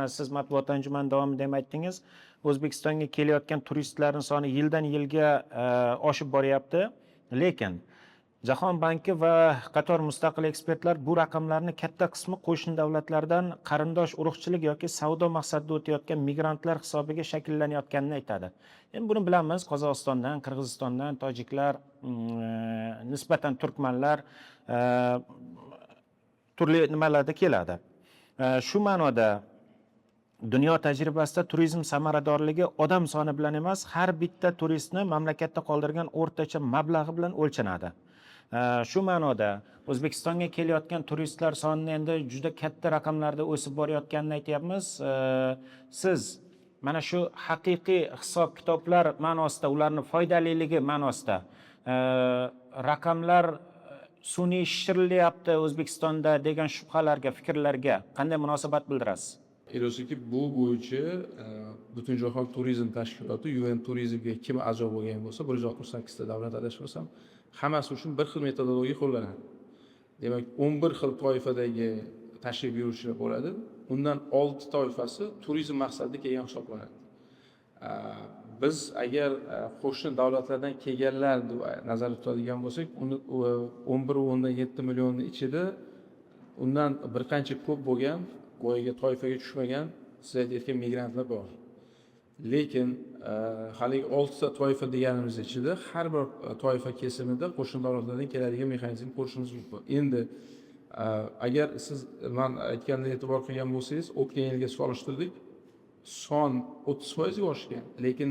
mana siz matbuot anjumani davomida ham aytdingiz, O'zbekistonga kelayotgan turistlarning soni yildan yilga oshib boryapti. Lekin Jahon banki va qator mustaqil ekspertlar bu raqamlarning katta qismi qo'shni davlatlardan qarindosh urug'chilik yoki savdo maqsadida o'tayotgan migrantlar hisobiga shakllanayotganini aytadi. Endi buni bilamiz, Qozog'istondan, Qirg'izistondan tojiklar, nisbatan turkmanlar turli nimalarda keladi. Shu ma'noda dunyo tajribasida turizm samaradorligi odam soni bilan emas, har bitta turistni mamlakatda qoldirgan o'rtacha mablag'i bilan o'lchanadi. Shu ma'noda O'zbekistonga kelayotgan turistlar soni endi juda katta raqamlarda o'sib borayotganini aytyapmiz. Siz mana shu haqiqiy hisob-kitoblar ma'nosida, ularning foydaliligi ma'nosida raqamlar sun'iy shishirilyapti O'zbekistonda degan shubhalarga, fikrlarga qanday munosabat bildirasiz? Elosiki bu bo'yicha Butunjahon turizm tashkiloti UN turizmga kim a'zo bo'lgan bo'lsa, 168 ta davlat adashmasam, hammasi uchun bir xil metodologiya qo'llanadi. Demak, 11 xil toifadagi tashrif buyuruvchilar bo'ladi. Undan 6 toifasi turizm maqsadida kelgan hisoblanadi. Biz agar qo'shni davlatlardan kelganlar deb nazarda tutadigan bo'lsak, 11.7 millionning ichida undan bir qancha ko'p bo'lgan, go'yoki toifaga tushmagan, siz aytayotgan migrantlar bor. Lekin haligi 6 ta toifa deganimiz ichida har bir toifa kesimida qo'shni davlatlardan keladigan mexanizm ko'rishimiz mumkin. Endi agar siz men aytganda e'tibor qilgan bo'lsangiz, o'tgan yilga solishtirdik, son 30% ga oshgan, lekin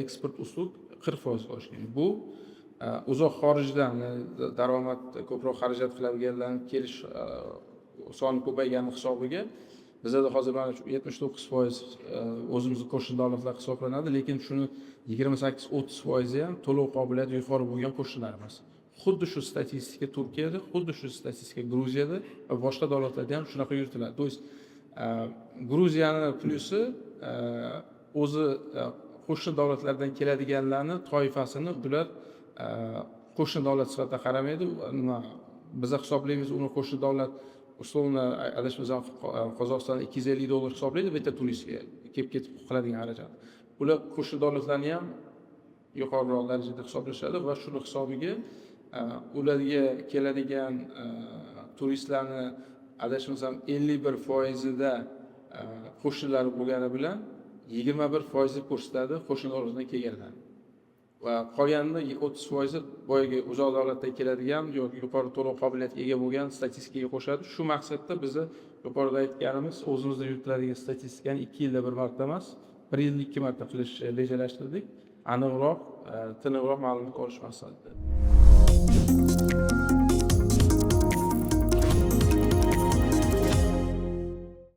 eksport uslug 40% ga oshgan. Bu uzoq xorijdan daromad ko'proq xarajat qiladiganlarning kelish soni ko'paygani hisobiga bizda hozir mana 79% o'zimizning qo'shni davlatlar hisoblanadi, lekin shuni 28-30% ham to'lov qobiliyati yuqori bo'lgan qo'shnilarimiz. Xuddi shu statistika Turkiyada, xuddi shu statistika Gruziyada va boshqa davlatlarda ham shunaqa yuritiladi. To есть Gruziyaning plyusi o'zi qo'shni davlatlardan keladiganlarning toifasini bular qo'shni davlat sifatida qaramaydi. Biz hisoblaymiz uni qo'shni davlat условно adashmasam Qozog'iston $250 hisoblaydi bitta turistga kelib ketib qiladigan xarajat. Ular qo'shni davlatlarni ham yuqoriroq darajada hisoblashadi va shuni hisobiga ularga keladigan turistlarni adashmasam 51% da qo'shnilari bo'lgani bilan 21% ko'rsatadi qo'shni davlatdan kelganlar. Va qolganida 30% boyagi uzoq davlatdan keladigan yoki yuqori to'lov qobiliyatiga ega bo'lgan statistikaga qo'shadi. Shu maqsadda bizni yuqorida aytganimiz o'zimizda yuritiladigan statistikani 2 yilda bir marta emas, 1 yilda 2 marta qilish rejalashtirdik. Aniqroq, tiniqroq ma'lumot olish maqsadida.